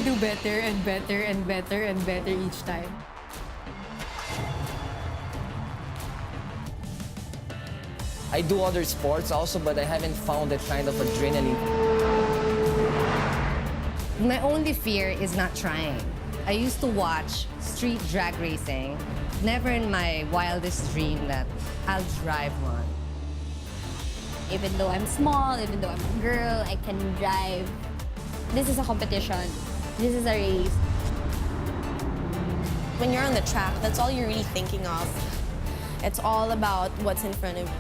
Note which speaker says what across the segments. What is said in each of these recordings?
Speaker 1: do better and better and better and better each time.
Speaker 2: I do other sports also, but I haven't found that kind of adrenaline.
Speaker 3: My only fear is not trying. I used to watch street drag racing. Never in my wildest dream that I'll drive one.
Speaker 4: Even though I'm small, even though I'm a girl, I can drive. This is a competition. This is a race.
Speaker 5: When you're on the track, that's all you're really thinking of. It's all about what's in front of you.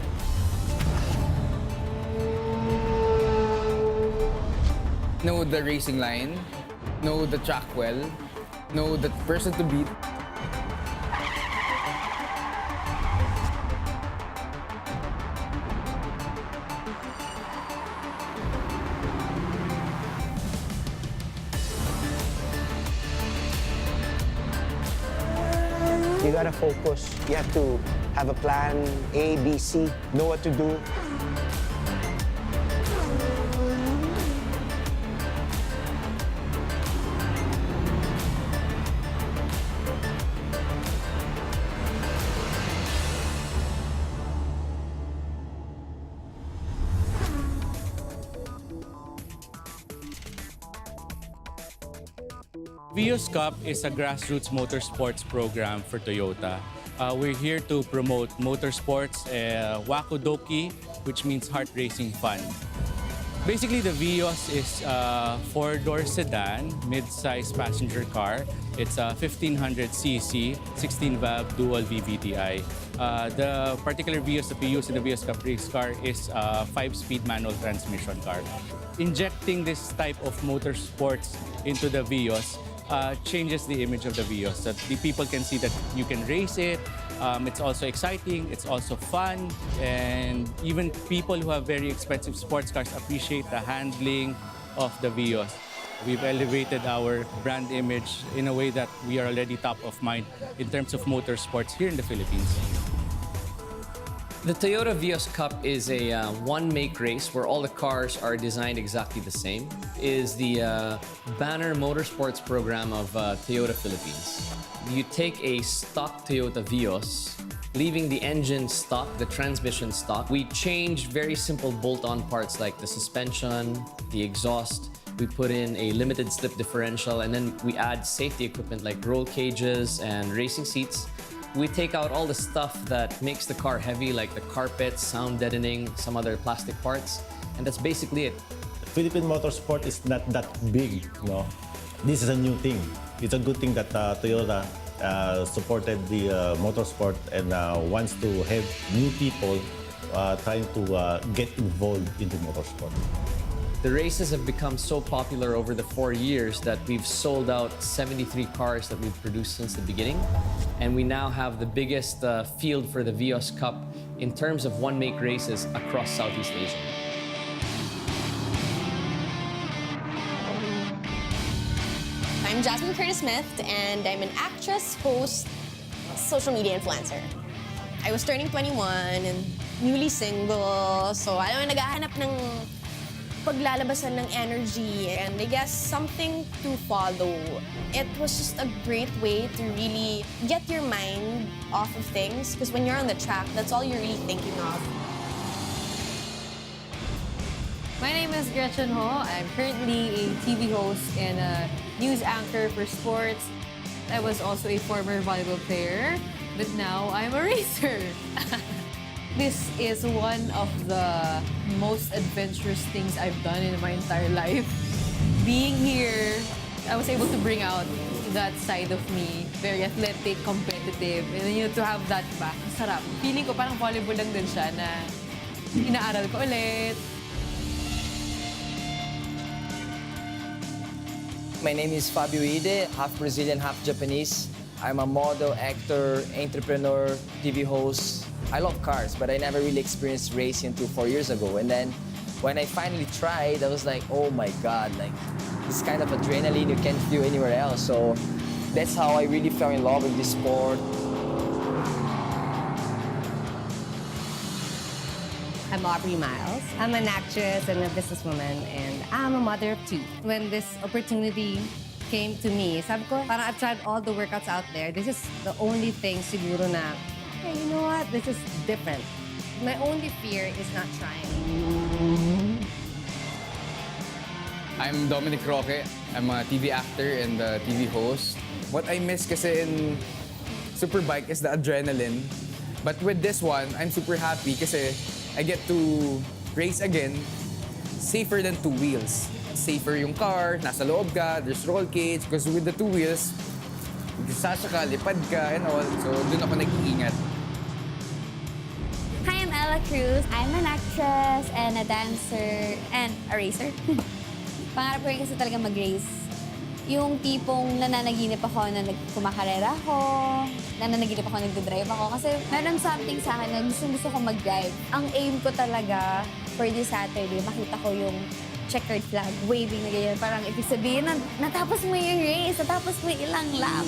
Speaker 6: Know the racing line, know the track well, know the person to beat.
Speaker 7: You gotta focus. You have to have a plan, A, B, C, know what to do.
Speaker 8: Vios Cup is a grassroots motorsports program for Toyota. We're here to promote motorsports, wakodoki, which means heart racing fun. Basically, the Vios is a four-door sedan, mid-size passenger car. It's a 1500cc, 16-valve dual VVTi. The particular Vios that we use in the Vios Cup race car is a 5-speed manual transmission car. Injecting this type of motorsports into the Vios changes the image of the Vios. That the people can see that you can race it. It's also exciting, it's also fun, and even people who have very expensive sports cars appreciate the handling of the Vios. We've elevated our brand image in a way that we are already top of mind in terms of motorsports here in the Philippines.
Speaker 9: The Toyota Vios Cup is a one-make race where all the cars are designed exactly the same. It is the banner motorsports program of Toyota Philippines. You take a stock Toyota Vios, leaving the engine stock, the transmission stock. We change very simple bolt-on parts like the suspension, the exhaust. We put in a limited slip differential, and then we add safety equipment like roll cages and racing seats. We take out all the stuff that makes the car heavy, like the carpets, sound deadening, some other plastic parts, and that's basically it.
Speaker 10: Philippine motorsport is not that big, no? This is a new thing. It's a good thing that Toyota supported the motorsport and wants to have new people trying to get involved into motorsport.
Speaker 9: The races have become so popular over the 4 years that we've sold out 73 cars that we've produced since the beginning. And we now have the biggest field for the Vios Cup in terms of one-make races across Southeast Asia.
Speaker 5: I'm Jasmine Curtis Smith, and I'm an actress, host, social media influencer. I was turning 21 and newly single, so alam mo, naghahanap ng paglalabasan ng energy, and I guess something to follow. It was just a great way to really get your mind off of things, because when you're on the track, that's all you're really thinking of.
Speaker 1: My name is Gretchen Ho. I'm currently a TV host and a news anchor for sports. I was also a former volleyball player, but now I'm a racer. This is one of the most adventurous things I've done in my entire life. Being here, I was able to bring out that side of me. Very athletic, competitive, and then to have that back, sarap. Feeling ko parang volleyball lang din siya na inaaral ko ulit.
Speaker 2: My name is Fabio Ide, half Brazilian, half Japanese. I'm a model, actor, entrepreneur, TV host. I love cars, but I never really experienced racing until 4 years ago. And then when I finally tried, I was like, oh my God, like this kind of adrenaline you can't feel anywhere else. So that's how I really fell in love with this sport.
Speaker 3: I'm Aubrey Miles. I'm an actress and a businesswoman, and I'm a mother of two. When this opportunity came to me, sabi ko, parang I've tried all the workouts out there. This is the only thing siguro na, hey, you know what? This is different. My only fear is not trying.
Speaker 6: I'm Dominic Roque. I'm a TV actor and a TV host. What I miss kasi in Superbike is the adrenaline. But with this one, I'm super happy kasi I get to race again, safer than two wheels. Safer yung car, nasa loob ka, there's roll cage. Because with the two wheels, sasaka, lipad ka, and all. So, dun ako nag-iingat.
Speaker 4: Hi, I'm Ella Cruz. I'm an actress and a dancer and a racer. Pangarap ko rin kasi talaga mag-race. Yung tipong nananaginip ako na kumakarera ako, nananaginip ako nagdadrive ako. Kasi meron something sa akin na gusto ko mag-drive. Ang aim ko talaga for this Saturday, makita ko yung checkered flag, waving na ganyan. Parang ibig sabihin na natapos mo yung race, natapos mo yung ilang lap.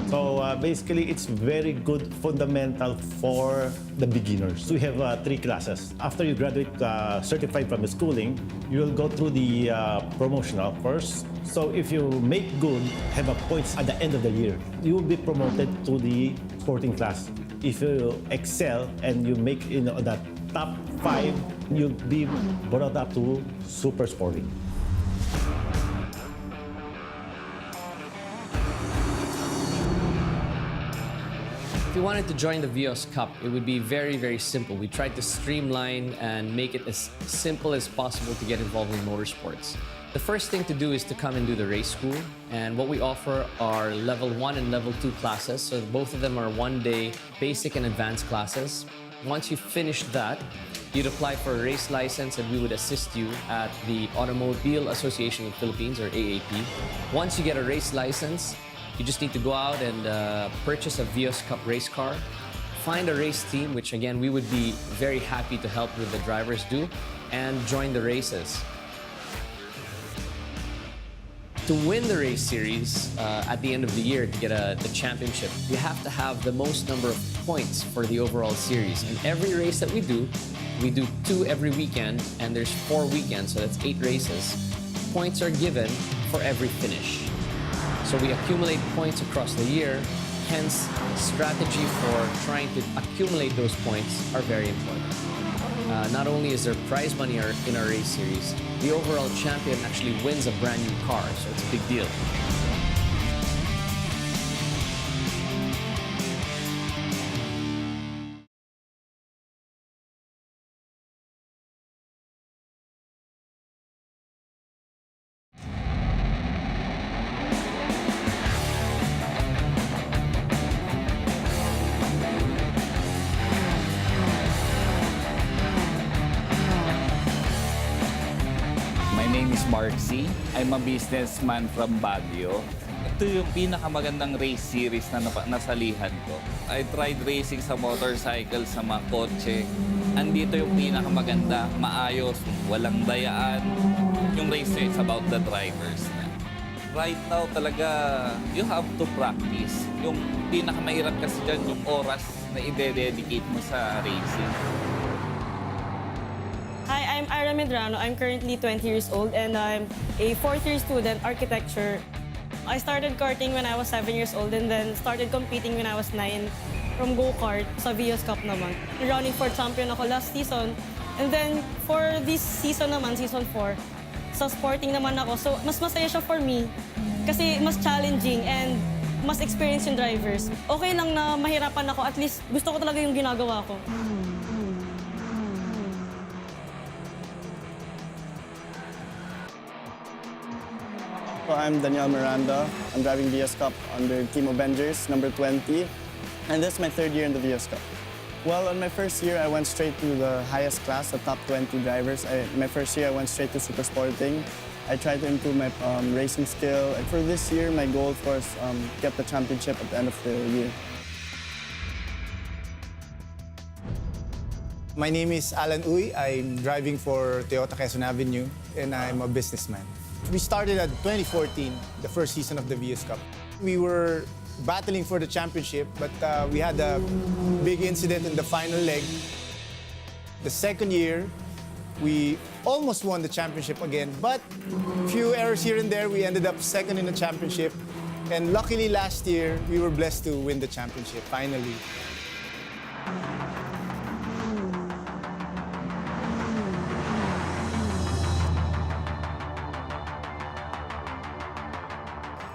Speaker 10: So basically, it's very good fundamental for the beginners. We have 3 classes. After you graduate certified from the schooling, you will go through the promotional course. So if you make good, have a points at the end of the year, you will be promoted to the sporting class. If you excel and you make that top 5, you'll be brought up to super sporting.
Speaker 9: If you wanted to join the Vios Cup, it would be very, very simple. We tried to streamline and make it as simple as possible to get involved in motorsports. The first thing to do is to come and do the race school. And what we offer are level 1 and level 2 classes. So both of them are one-day basic and advanced classes. Once you finish that, you'd apply for a race license and we would assist you at the Automobile Association of the Philippines, or AAP. Once you get a race license, you just need to go out and purchase a Vios Cup race car, find a race team, which again, we would be very happy to help with the drivers do, and join the races. To win the race series at the end of the year, to get the championship, you have to have the most number of points for the overall series. And every race that we do 2 every weekend, and there's 4 weekends, so that's 8 races. Points are given for every finish. So we accumulate points across the year, hence strategy for trying to accumulate those points are very important. Not only is there prize money in our race series, the overall champion actually wins a brand new car, so it's a big deal.
Speaker 11: My name is Mark C. I'm a businessman from Baguio. Ito yung pinakamagandang race series na nasalihan ko. I tried racing sa motorcycle, sa mga kotse. Andito yung pinakamaganda, maayos, walang dayaan. Yung race is about the drivers na. Right now talaga, you have to practice. Yung pinakamahirap kasi dyan, yung oras na i-dedicate mo sa racing.
Speaker 12: Hi, I'm Ira Medrano. I'm currently 20 years old and I'm a 4th-year student, architecture. I started karting when I was 7 years old and then started competing when I was 9 from go-kart sa Vios Cup naman. Running for champion ako last season. And then for this season naman, season 4, sa sporting naman ako. So mas masaya siya for me kasi mas challenging and mas experience yung drivers. Okay lang na mahirapan ako, at least gusto ko talaga yung ginagawa ko.
Speaker 13: I'm Daniel Miranda. I'm driving Vios Cup under Team Avengers, number 20. And this is my 3rd year in the Vios Cup. Well, on my first year, I went straight to the highest class, the top 20 drivers. My first year, I went straight to Super Sporting. I tried to improve my racing skill. And for this year, my goal, of course, get the championship at the end of the year.
Speaker 14: My name is Alan Uy. I'm driving for Toyota Quezon Avenue, and I'm a businessman. We started at 2014, the first season of the Vios Cup. We were battling for the championship, but we had a big incident in the final leg. The second year, we almost won the championship again, but few errors here and there, we ended up second in the championship. And luckily last year, we were blessed to win the championship, finally.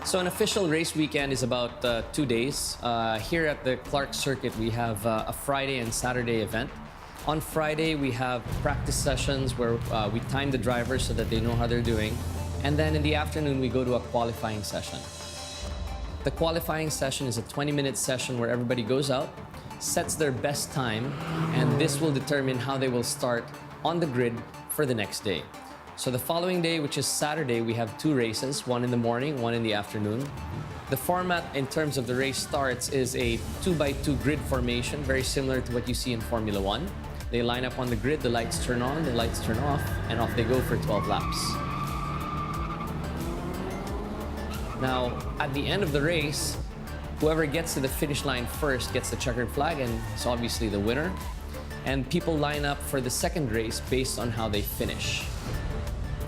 Speaker 9: So an official race weekend is about 2 days. Here at the Clark Circuit, we have a Friday and Saturday event. On Friday, we have practice sessions where we time the drivers so that they know how they're doing. And then in the afternoon, we go to a qualifying session. The qualifying session is a 20-minute session where everybody goes out, sets their best time, and this will determine how they will start on the grid for the next day. So the following day, which is Saturday, we have 2 races, one in the morning, one in the afternoon. The format in terms of the race starts is a 2x2 grid formation, very similar to what you see in Formula One. They line up on the grid, the lights turn on, the lights turn off, and off they go for 12 laps. Now, at the end of the race, whoever gets to the finish line first gets the checkered flag, and it's obviously the winner. And people line up for the second race based on how they finish.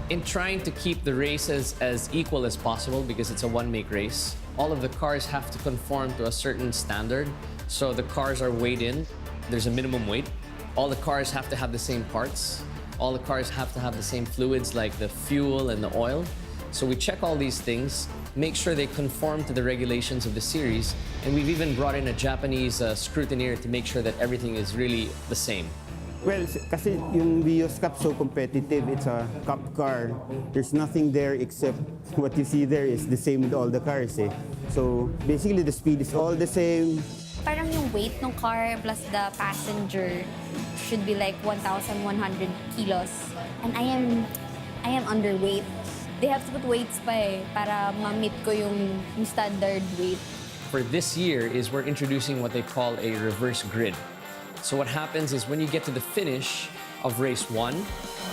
Speaker 9: In trying to keep the races as equal as possible, because it's a one-make race, all of the cars have to conform to a certain standard. So the cars are weighed in. There's a minimum weight. All the cars have to have the same parts. All the cars have to have the same fluids like the fuel and the oil. So we check all these things, make sure they conform to the regulations of the series, and we've even brought in a Japanese scrutineer to make sure that everything is really the same.
Speaker 15: Well, kasi yung Vios Cup so competitive, it's a cup car. There's nothing there except what you see there is the same with all the cars eh. So basically the speed is all the same.
Speaker 4: Parang yung weight ng car plus the passenger should be like 1,100 kilos. And I am underweight. They have to put weights pa eh, para ma-meet ko yung standard weight.
Speaker 9: For this year is we're introducing what they call a reverse grid. So what happens is when you get to the finish of race 1,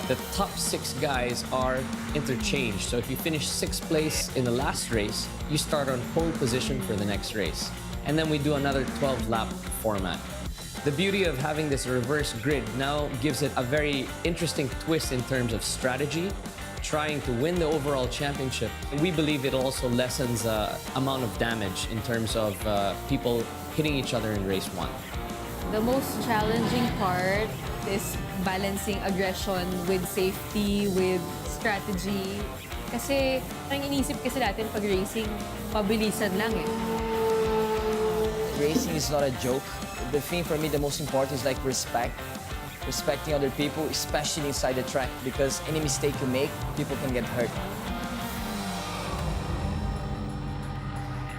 Speaker 9: the top 6 guys are interchanged. So if you finish 6th place in the last race, you start on pole position for the next race. And then we do another 12-lap format. The beauty of having this reverse grid now gives it a very interesting twist in terms of strategy, trying to win the overall championship. And we believe it also lessens amount of damage in terms of people hitting each other in race 1.
Speaker 1: The most challenging part is balancing aggression with safety, with strategy. Kasi parang inisip kasi natin pag racing, pabilisan lang eh.
Speaker 2: Racing is not a joke. The thing for me, the most important is like respect. Respecting other people, especially inside the track, because any mistake you make, people can get hurt.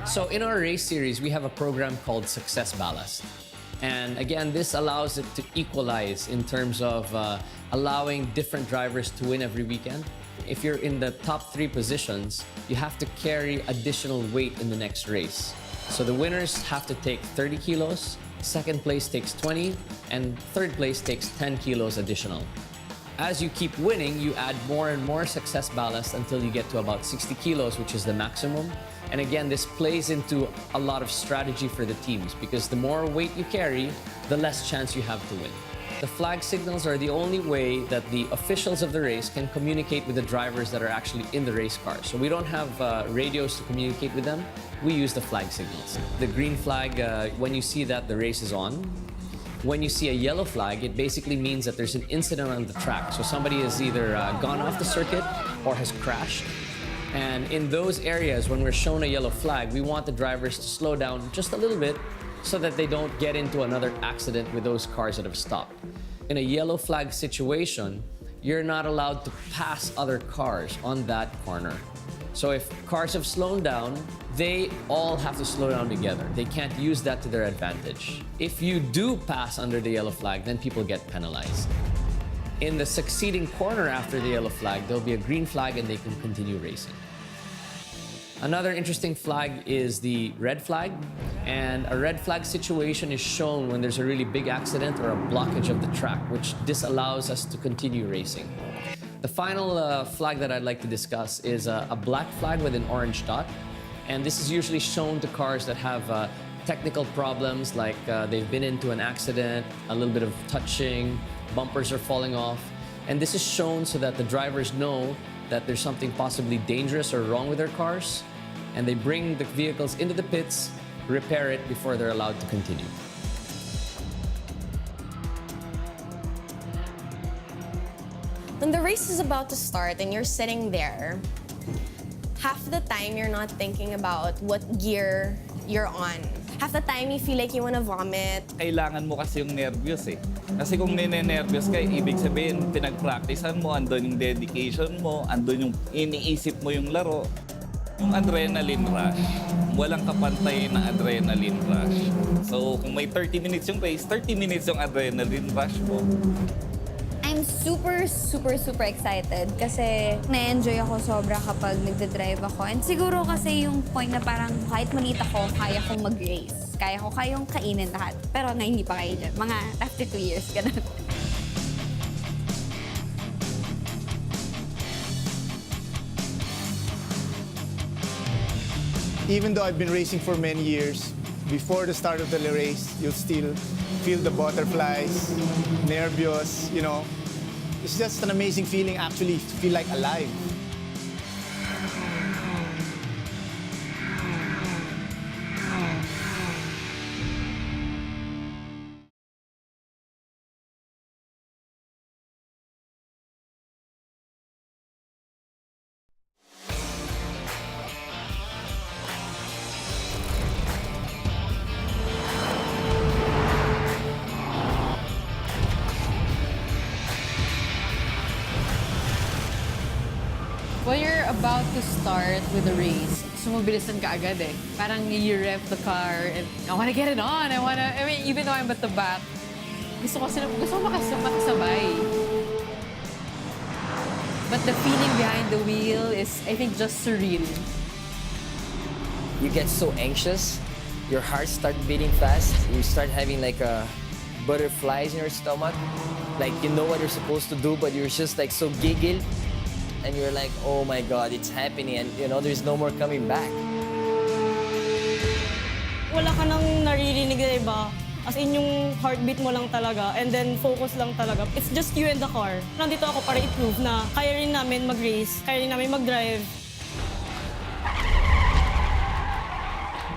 Speaker 9: So in our race series, we have a program called Success Ballast. And again, this allows it to equalize in terms of allowing different drivers to win every weekend. If you're in the top 3 positions, you have to carry additional weight in the next race. So the winners have to take 30 kilos, second place takes 20, and third place takes 10 kilos additional. As you keep winning, you add more and more success ballast until you get to about 60 kilos, which is the maximum. And again, this plays into a lot of strategy for the teams because the more weight you carry, the less chance you have to win. The flag signals are the only way that the officials of the race can communicate with the drivers that are actually in the race car. So we don't have radios to communicate with them. We use the flag signals. The green flag, when you see that, the race is on. When you see a yellow flag, it basically means that there's an incident on the track. So somebody has either gone off the circuit or has crashed. And in those areas, when we're shown a yellow flag, we want the drivers to slow down just a little bit so that they don't get into another accident with those cars that have stopped. In a yellow flag situation, you're not allowed to pass other cars on that corner. So if cars have slowed down, they all have to slow down together. They can't use that to their advantage. If you do pass under the yellow flag, then people get penalized. In the succeeding corner after the yellow flag, there'll be a green flag and they can continue racing. Another interesting flag is the red flag. And a red flag situation is shown when there's a really big accident or a blockage of the track, which disallows us to continue racing. The final flag that I'd like to discuss is a black flag with an orange dot. And this is usually shown to cars that have technical problems, like they've been into an accident, a little bit of touching, bumpers are falling off. And this is shown so that the drivers know that there's something possibly dangerous or wrong with their cars, and they bring the vehicles into the pits, repair it before they're allowed to continue.
Speaker 5: When the race is about to start and you're sitting there, half the time you're not thinking about what gear you're on. Half the time you feel like you wanna vomit.
Speaker 11: Kailangan mo kasi yung nervyos eh. Kasi kung nene-nervyos ka, ibig sabihin, pinag-practicean mo, andun yung dedication mo, andun yung iniisip mo yung laro. Yung adrenaline rush, walang kapantay na adrenaline rush. So kung may 30 minutes yung race, 30 minutes yung adrenaline rush mo.
Speaker 4: I'm super excited kasi na-enjoy ako sobra kapag nagdadrive ako. And siguro kasi yung point na parang kahit maliit ako, kaya kong mag-race. Kaya ko kayong kainin lahat. Pero ngayon hindi pa kayo dyan. Mga after 2 years, ganun.
Speaker 14: Even though I've been racing for many years, before the start of the race, you'll still feel the butterflies, nervyos, you know. It's just an amazing feeling actually to feel like alive.
Speaker 1: When you're about to start with the race, sumubilisan ka agad eh. Parang you rev the car and I wanna get it on. I mean, even though I'm at the back, gusto ko makasabay. But the feeling behind the wheel is, I think, just surreal.
Speaker 2: You get so anxious, your heart starts beating fast, you start having like butterflies in your stomach. Like you know what you're supposed to do, but you're just like so giggle. And you're like, oh my God, it's happening, and you know, there's no more coming back.
Speaker 12: Wala ka nang naririnig na iba. As in, yung heartbeat mo lang talaga, and then focus lang talaga. It's just you and the car. Nandito ako para i-prove na kaya rin namin mag-race, kaya rin namin mag-drive.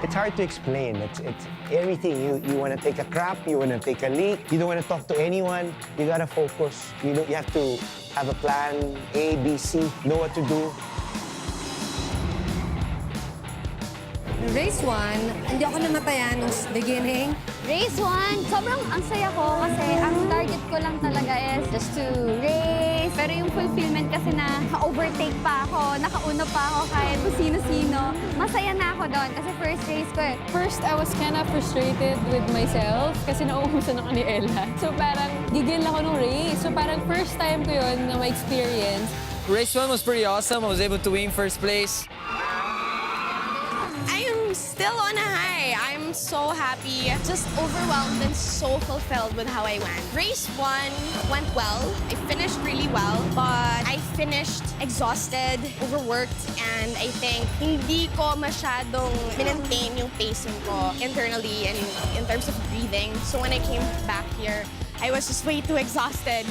Speaker 7: It's hard to explain. It's everything. You want to take a crap, you want to take a leak, you don't want to talk to anyone. You gotta focus. You have to have a plan, A, B, C, know what to do.
Speaker 3: Race 1, hindi ako namatayan nung beginning.
Speaker 4: Race 1, sobrang ang saya ko kasi ang target ko lang talaga is just to race. Pero yung fulfillment kasi na ka-overtake pa ako, nakauna pa ako kahit kung sino-sino. Masaya na ako doon kasi first race ko eh.
Speaker 1: First, I was kind of frustrated with myself kasi nauubusan ako ni Ella. So parang gigil ako nung race. So parang first time ko yun na ma-experience.
Speaker 2: Race 1 was pretty awesome. I was able to win first place.
Speaker 5: I'm still on a high. I'm so happy. Just overwhelmed and so fulfilled with how I went. Race 1 went well. I finished really well, but I finished exhausted, overworked, and I think hindi ko masyadong maintain yung pacing ko internally and in terms of breathing. So when I came back here, I was just way too exhausted.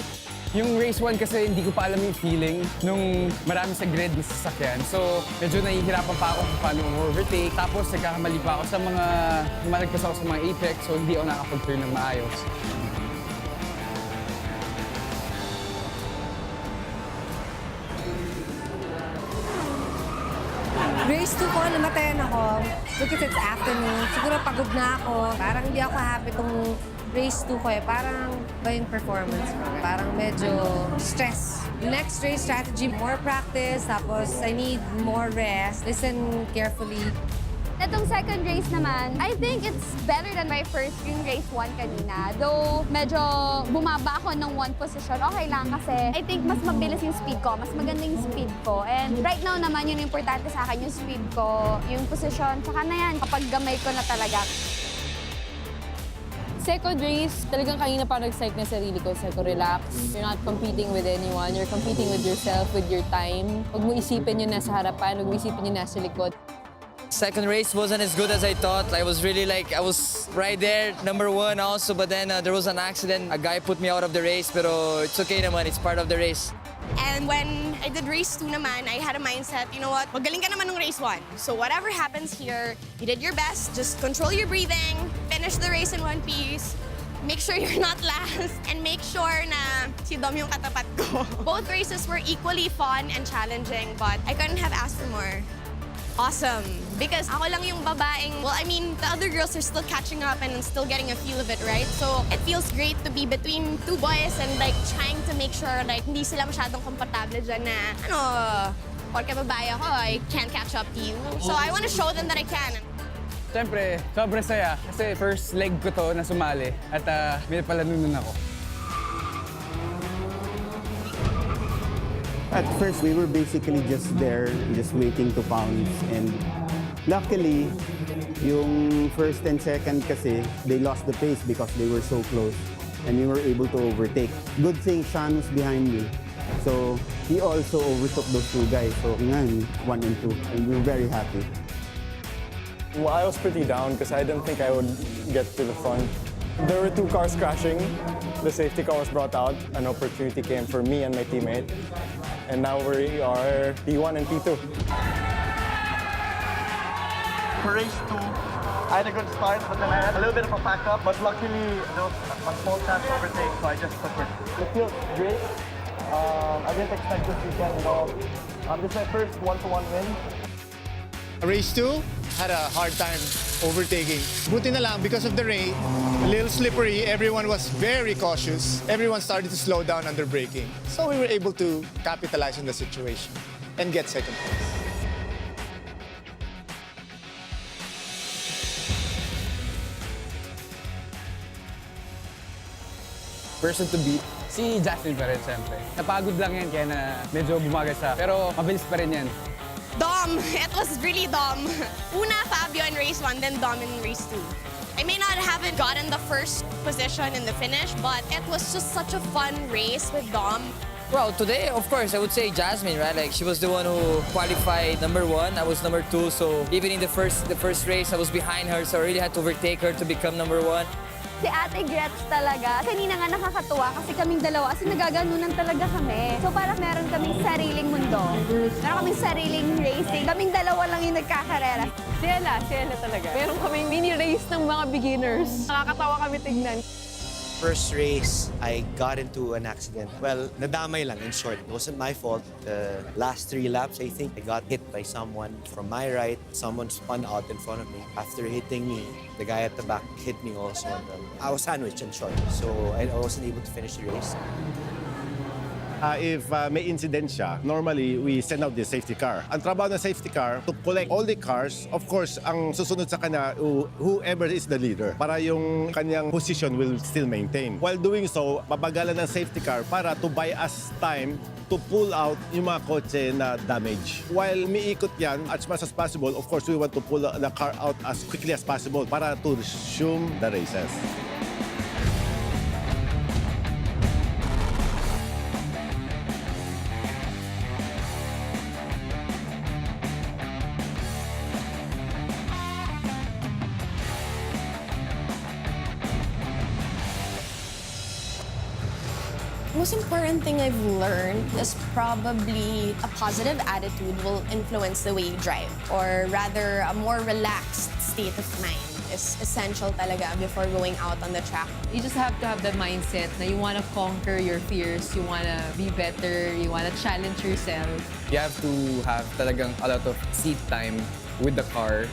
Speaker 6: Yung race 1 kasi hindi ko pa alam yung feeling nung marami sa grid na sasakyan. So, medyo nahihirapan pa ako kung paano overtake. Tapos, nagkakamali pa ako sa malagpas ako sa mga apex, so hindi ako nakapag-turn ng maayos.
Speaker 3: Race 2 ko, namatayan ako. Because it's afternoon. Siguro pagod na ako. Parang hindi ako happy tong race 2 ko eh. Parang ba yung performance ko? Parang medyo stress. Next race strategy, more practice. Tapos I need more rest. Listen carefully.
Speaker 4: Itong second race naman, I think it's better than my first yung race 1 kanina. Though medyo bumaba ako ng 1 position, okay lang kasi I think mas mabilis yung speed ko, mas maganda yung speed ko. And right now naman, yun yung importante sa akin, yung speed ko, yung position. Saka na yan, kapag gamay ko na talaga.
Speaker 1: Second race, talagang kanina pa nag-psych na sarili ko. Sabi ko, relax. You're not competing with anyone. You're competing with yourself, with your time. Huwag mo isipin yung nasa harapan, huwag mo isipin yung nasa likod.
Speaker 2: Second race wasn't as good as I thought. I was really I was right there, number 1 also, but then there was an accident. A guy put me out of the race, pero it's okay naman, it's part of the race.
Speaker 5: And when I did race 2 naman, I had a mindset, you know what, magaling ka naman ng race 1. So whatever happens here, you did your best, just control your breathing, finish the race in one piece, make sure you're not last, and make sure na si Dom yung katapat ko. Both races were equally fun and challenging, but I couldn't have asked for more. Awesome. Because ako lang yung babaeng, well, I mean, the other girls are still catching up and still getting a feel of it, right? So it feels great to be between 2 boys and trying to make sure hindi sila masyadong komportable dyan na, porke babae ako, I can't catch up to you. So I want to show them that I can.
Speaker 6: Siyempre, sobrang saya kasi first leg ko to na sumali at may palanunan ako.
Speaker 15: At first, we were basically just there, just waiting to pounce. And luckily, yung first and second kasi, they lost the pace because they were so close. And we were able to overtake. Good thing Sean was behind me. So he also overtook those 2 guys. So ngayon, 1 and 2. And we were very happy.
Speaker 13: Well, I was pretty down because I didn't think I would get to the front. There were 2 cars crashing. The safety car was brought out. An opportunity came for me and my teammate. And now we are P1 and P2.
Speaker 16: For race 2, I had a good start, but then I had a little bit of a pack up. But luckily, there was a small chance to overtake, so I just took it. It feels great. I didn't expect this weekend at all. This is my first one-to-one win.
Speaker 14: Race 2, had a hard time overtaking. Buti na lang, because of the rain, a little slippery, everyone was very cautious. Everyone started to slow down under braking. So we were able to capitalize on the situation and get second place.
Speaker 6: Person to beat, si Jasmine pa rin, siyempre. Napagod lang yan kaya na medyo bumagal siya, pero mabilis pa rin yan.
Speaker 5: Dom, it was really Dom. Una, Fabio in race 1, then Dom in race 2. I may not have gotten the first position in the finish, but it was just such a fun race with Dom.
Speaker 2: Well, today, of course, I would say Jasmine, right? She was the one who qualified number 1. I was number 2, so even in the first race, I was behind her, so I really had to overtake her to become number 1.
Speaker 4: Si Ate Gretch talaga. Kanina nga nakakatuwa kasi kaming dalawa kasi nagaganunan talaga kami. So parang meron kaming sariling mundo. Meron kaming sariling racing. Kaming dalawa lang yung nagkakarera.
Speaker 1: Sila talaga. Meron kaming mini race ng mga beginners. Nakakatawa kami tignan.
Speaker 17: First race, I got into an accident. Well, nadamay lang, in short. It wasn't my fault. The last 3 laps, I think, I got hit by someone from my right. Someone spun out in front of me. After hitting me, the guy at the back hit me also. I was sandwiched, in short. So I wasn't able to finish the race.
Speaker 10: If may incident siya, normally we send out the safety car. Ang trabaho ng safety car, to collect all the cars, of course, ang susunod sa kanya, whoever is the leader, para yung kanyang position will still maintain. While doing so, babagalan ng safety car para to buy us time to pull out yung mga kotse na damage. While miikot yan, as much as possible, of course, we want to pull the car out as quickly as possible para to resume the races.
Speaker 5: Most important thing I've learned is probably a positive attitude will influence the way you drive, or rather a more relaxed state of mind is essential talaga before going out on the track.
Speaker 1: You just have to have the mindset na you want to conquer your fears, you want to be better, you want to challenge yourself.
Speaker 6: You have to have talagang a lot of seat time with the car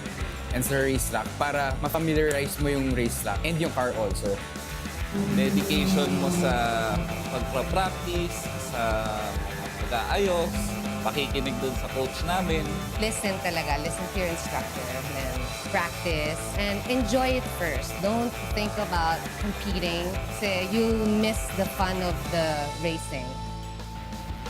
Speaker 6: and sa racetrack para ma-familiarize mo yung racetrack and yung car also.
Speaker 11: Dedication mo sa pagpa-practice, sa pag-aayos, pakikinig dun sa coach namin.
Speaker 3: Listen talaga. Listen to your instructor. And then practice. And enjoy it first. Don't think about competing. Kasi you miss the fun of the racing.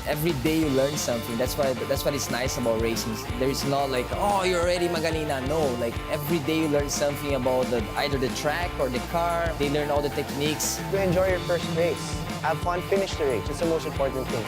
Speaker 2: Every day you learn something. That's what is nice about racing. There is not like, oh, you're already magaling na. No, like every day you learn something about either the track or the car. They learn all the techniques.
Speaker 7: You enjoy your first race. Have fun, finish the race. It's the most important thing.